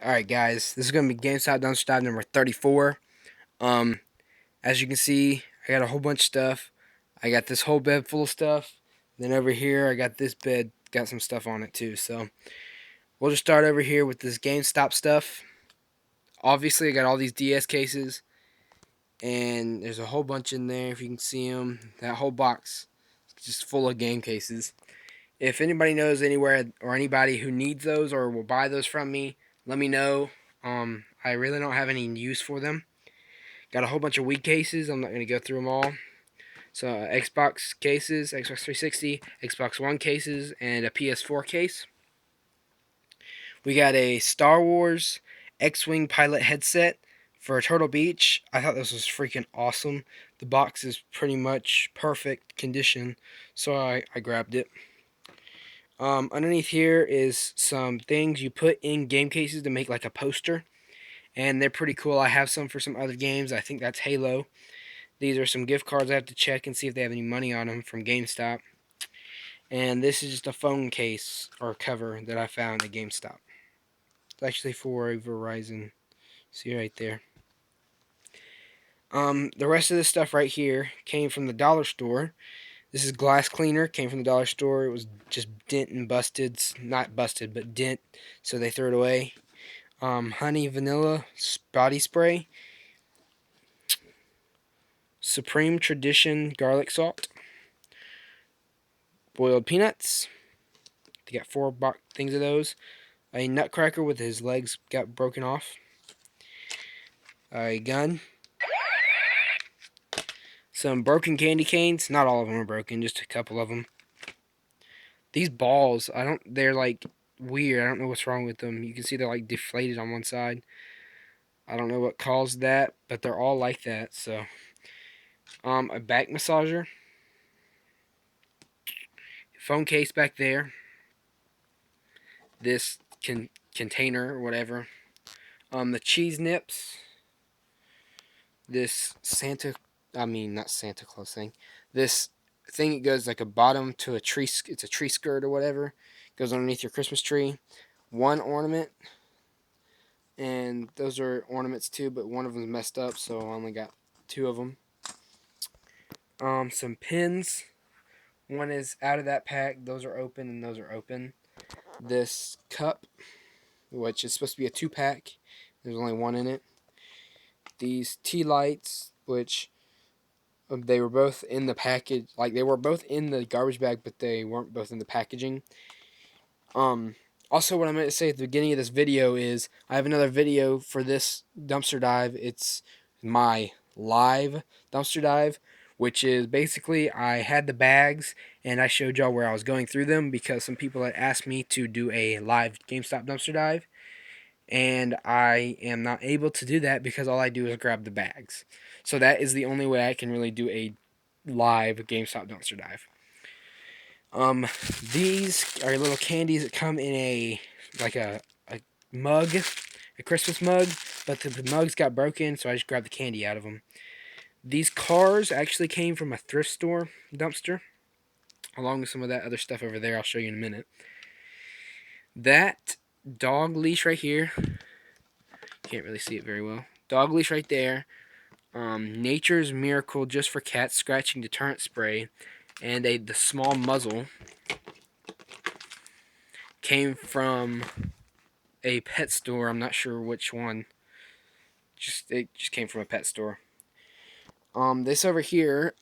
Alright guys, this is going to be Gamestop Dumpster Dive number 34. Um, as you can see, I got a whole bunch of stuff. I got this whole bed full of stuff. Then over here, I got this bed, got some stuff on it too. So, we'll just start over here with this GameStop stuff. Obviously, I got all these DS cases. And there's a whole bunch in there, if you can see them. That whole box is just full of game cases. If anybody knows anywhere or anybody who needs those or will buy those from me, let me know. I really don't have any use for them. Got a whole bunch of Wii cases. I'm not going to go through them all. So Xbox cases, Xbox 360, Xbox One cases, and a PS4 case. We got a Star Wars X-Wing pilot headset for Turtle Beach. I thought this was freaking awesome. The box is pretty much perfect condition, so I grabbed it. Underneath here is some things you put in game cases to make like a poster, and they're pretty cool. I have some for some other games. I think that's Halo. These are some gift cards I have to check and see if they have any money on them from GameStop. And this is just a phone case or cover that I found at GameStop. It's actually for a Verizon. See right there. The rest of this stuff right here came from the dollar store. This is glass cleaner, came from the dollar store. It was just dent and busted. Not busted, but dent, so they threw it away. Honey vanilla body spray. Supreme Tradition garlic salt. Boiled peanuts. They got 4 things of those. A nutcracker with his legs got broken off. A gun. Some broken candy canes. Not all of them are broken, just a couple of them. These balls, they're like weird. I don't know what's wrong with them. You can see they're like deflated on one side. I don't know what caused that, but they're all like that. So, a back massager. Phone case back there. This container or whatever. The cheese nips. This not Santa Claus thing. This thing, it goes like a bottom to a tree. It's a tree skirt or whatever. It goes underneath your Christmas tree. One ornament, and those are ornaments too, but one of them's messed up, so I only got 2 of them. Some pins. One is out of that pack. Those are open, and those are open. This cup, which is supposed to be a 2-pack. There's only one in it. These tea lights, which they were both in the package. Like, they were both in the garbage bag, but they weren't both in the packaging. Also, what I meant to say at the beginning of this video is I have another video for this dumpster dive. It's my live dumpster dive, which is basically I had the bags and I showed y'all where I was going through them because some people had asked me to do a live GameStop dumpster dive, and I am not able to do that because all I do is grab the bags. So that is the only way I can really do a live GameStop dumpster dive. These are little candies that come in a mug, a Christmas mug, but the mugs got broken, so I just grabbed the candy out of them. These cars actually came from a thrift store dumpster, along with some of that other stuff over there. I'll show you in a minute. That dog leash right here, can't really see it very well. Dog leash right there. Nature's Miracle just for cats scratching deterrent spray, and the small muzzle came from a pet store. I'm not sure which one. It just came from a pet store. This over here,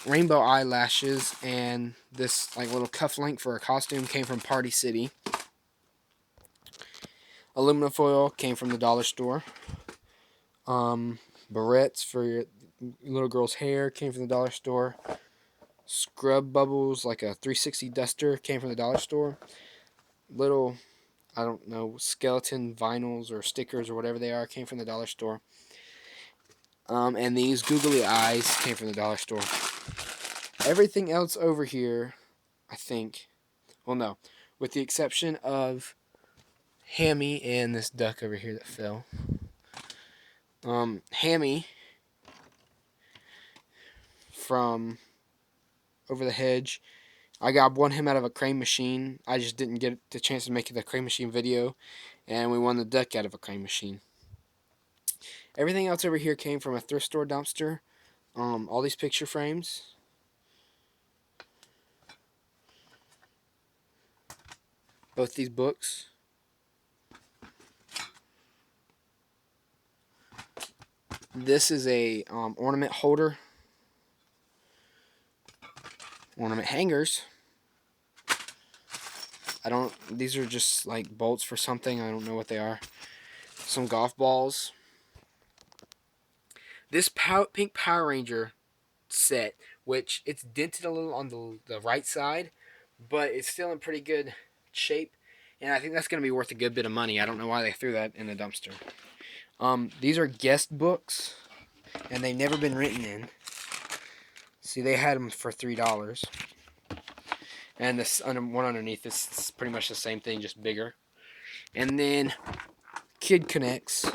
rainbow eyelashes, and this like little cuff link for a costume came from Party City. Aluminum foil came from the dollar store. Barrettes for your little girl's hair came from the dollar store. Scrub bubbles, like a 360 duster, came from the dollar store. Little, I don't know, skeleton vinyls or stickers or whatever they are, came from the dollar store. And these googly eyes came from the dollar store. Everything else over here, I think, well, no, with the exception of Hammy and this duck over here that fell. Hammy from over the hedge. I won him out of a crane machine. I just didn't get the chance to make the crane machine video. and we won the duck out of a crane machine. Everything else over here came from a thrift store dumpster. All these picture frames. Both these books. This is a ornament holder. Ornament hangers. These are just like bolts for something. I don't know what they are. Some golf balls. This pink Power Ranger set, which it's dented a little on the right side, but it's still in pretty good shape, and I think that's going to be worth a good bit of money. I don't know why they threw that in the dumpster. These are guest books, and they've never been written in. See, they had them for $3, and this one underneath this is pretty much the same thing, just bigger. And then Kid Connects,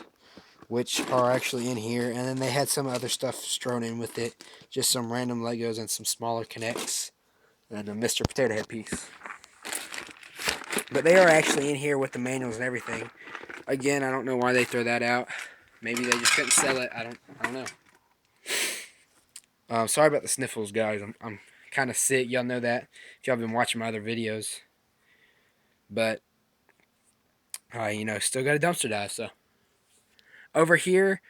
which are actually in here, and then they had some other stuff strewn in with it, just some random Legos and some smaller Connects, and a Mr. Potato Head piece. But they are actually in here with the manuals and everything. Again, I don't know why they throw that out. Maybe they just couldn't sell it. I don't know. Sorry about the sniffles, guys. I'm kind of sick. Y'all know that if y'all been watching my other videos. But still got a dumpster dive. So over here,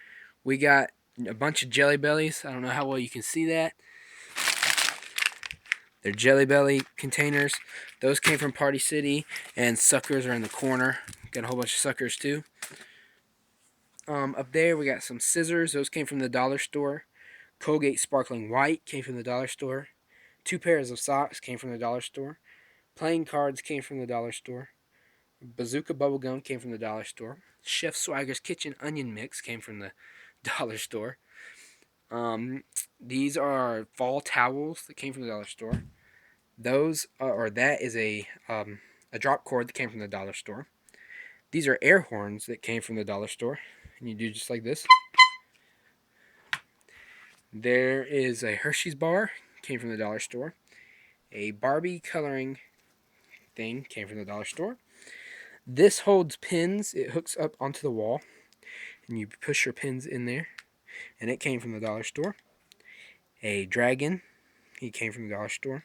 we got a bunch of Jelly Bellies. I don't know how well you can see that. They're Jelly Belly containers. Those came from Party City, and suckers are in the corner. Got a whole bunch of suckers too. Up there we got some scissors. Those came from the dollar store. Colgate Sparkling White came from the dollar store. 2 pairs of socks came from the dollar store. Playing cards came from the dollar store. Bazooka Bubblegum came from the dollar store. Chef Swagger's Kitchen Onion Mix came from the dollar store. These are fall towels that came from the dollar store. That is a drop cord that came from the dollar store. These are air horns that came from the dollar store, and you do just like this. There is a Hershey's bar, came from the dollar store. A Barbie coloring thing came from the dollar store. This holds pins. It hooks up onto the wall, and you push your pins in there, and it came from the dollar store. A dragon, he came from the dollar store.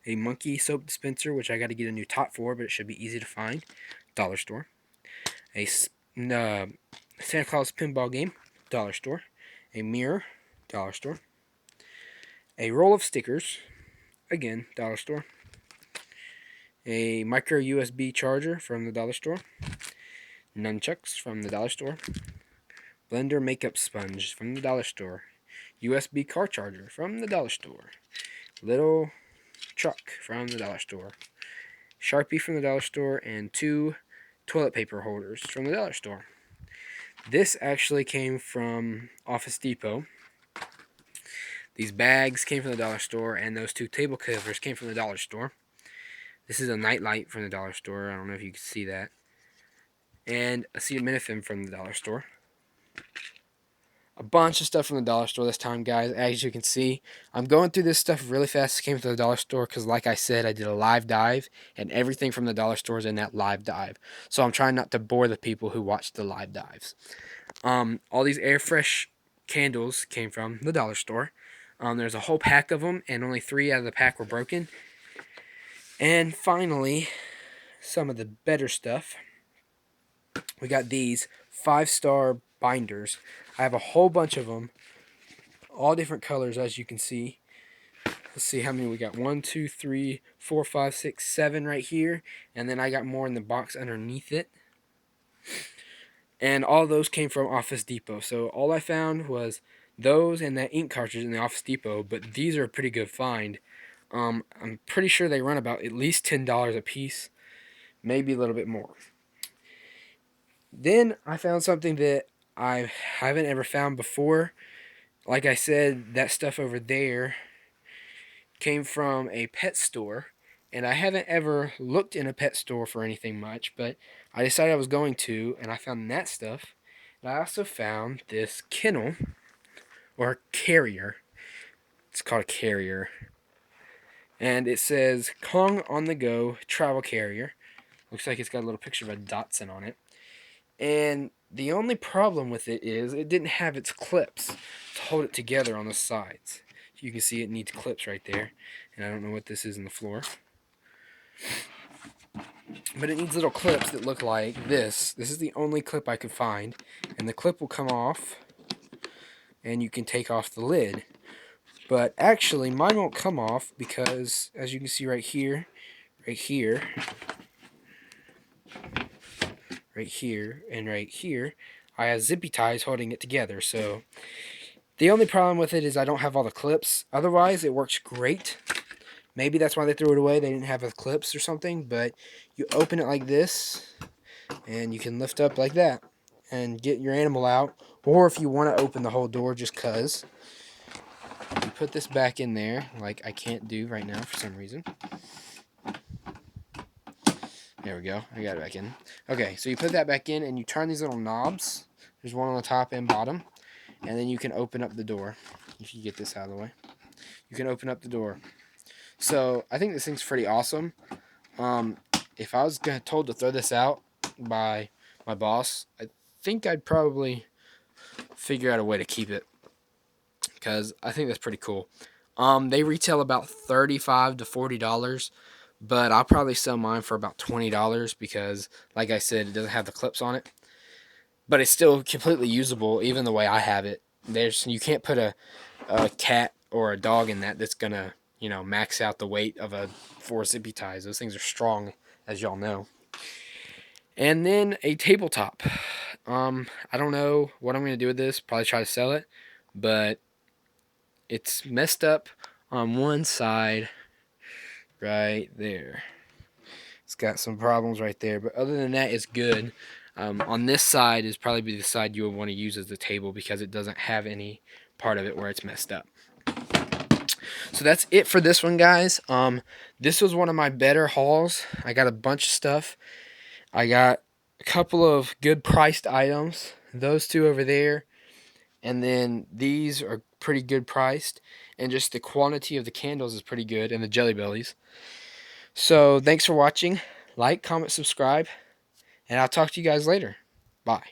A monkey soap dispenser, which I got to get a new top for, but it should be easy to find. Dollar store. A Santa Claus pinball game. Dollar store. A mirror. Dollar store. A roll of stickers. Again, dollar store. A micro USB charger from the dollar store. Nunchucks from the dollar store. Blender makeup sponge from the dollar store. USB car charger from the dollar store. Little truck from the dollar store. Sharpie from the dollar store, and 2 toilet paper holders from the dollar store. This actually came from Office Depot. These bags came from the dollar store, and those 2 table covers came from the dollar store. This is a nightlight from the dollar store. I don't know if you can see that. And acetaminophen from the dollar store. A bunch of stuff from the dollar store this time, guys. As you can see, I'm going through this stuff really fast. It came from the dollar store because, like I said, I did a live dive, and everything from the dollar store is in that live dive. So I'm trying not to bore the people who watch the live dives. All these air fresh candles came from the dollar store. There's a whole pack of them, and only 3 out of the pack were broken. And finally, some of the better stuff. We got these 5-star binders. I have a whole bunch of them, all different colors, as you can see. Let's see how many we got. 1, 2, 3, 4, 5, 6, 7 right here, and then I got more in the box underneath it. And all those came from Office Depot. So all I found was those and that ink cartridge in the Office Depot, but these are a pretty good find. I'm pretty sure they run about at least $10 a piece, maybe a little bit more. Then I found something that I haven't ever found before. Like I said, that stuff over there came from a pet store, and I haven't ever looked in a pet store for anything much, but I decided I was going to, and I found that stuff. And I also found this kennel, or carrier. It's called a carrier. And it says Kong on the Go Travel Carrier. Looks like it's got a little picture of a Datsun on it. And the only problem with it is it didn't have its clips to hold it together on the sides. You can see it needs clips right there. And I don't know what this is in the floor. But it needs little clips that look like this. This is the only clip I could find. And the clip will come off. And you can take off the lid. But actually, mine won't come off because, as you can see right here, right here, and right here, I have zippy ties holding it together. So the only problem with it is I don't have all the clips. Otherwise, it works great. Maybe that's why they threw it away. They didn't have the clips or something. But you open it like this, and you can lift up like that and get your animal out. Or if you want to open the whole door just because, you put this back in there, like I can't do right now for some reason. There we go. I got it back in. Okay, so you put that back in and you turn these little knobs. There's one on the top and bottom. And then you can open up the door. If you get this out of the way. You can open up the door. So, I think this thing's pretty awesome. If I was told to throw this out by my boss, I think I'd probably figure out a way to keep it. Because I think that's pretty cool. They retail about $35 to $40. But I'll probably sell mine for about $20 because, like I said, it doesn't have the clips on it. But it's still completely usable, even the way I have it. You can't put a cat or a dog in that's gonna, max out the weight of a 4 zippy ties. Those things are strong, as y'all know. And then a tabletop. I don't know what I'm gonna do with this. Probably try to sell it, but it's messed up on one side. Right there. It's got some problems right there, but other than that, it's good. On this side is probably the side you would want to use as the table because it doesn't have any part of it where it's messed up. So that's it for this one, guys. This was one of my better hauls. I got a bunch of stuff. I got a couple of good priced items. Those two over there. And then these are pretty good priced. And just the quantity of the candles is pretty good. And the Jelly Bellies. So thanks for watching. Like, comment, subscribe. And I'll talk to you guys later. Bye.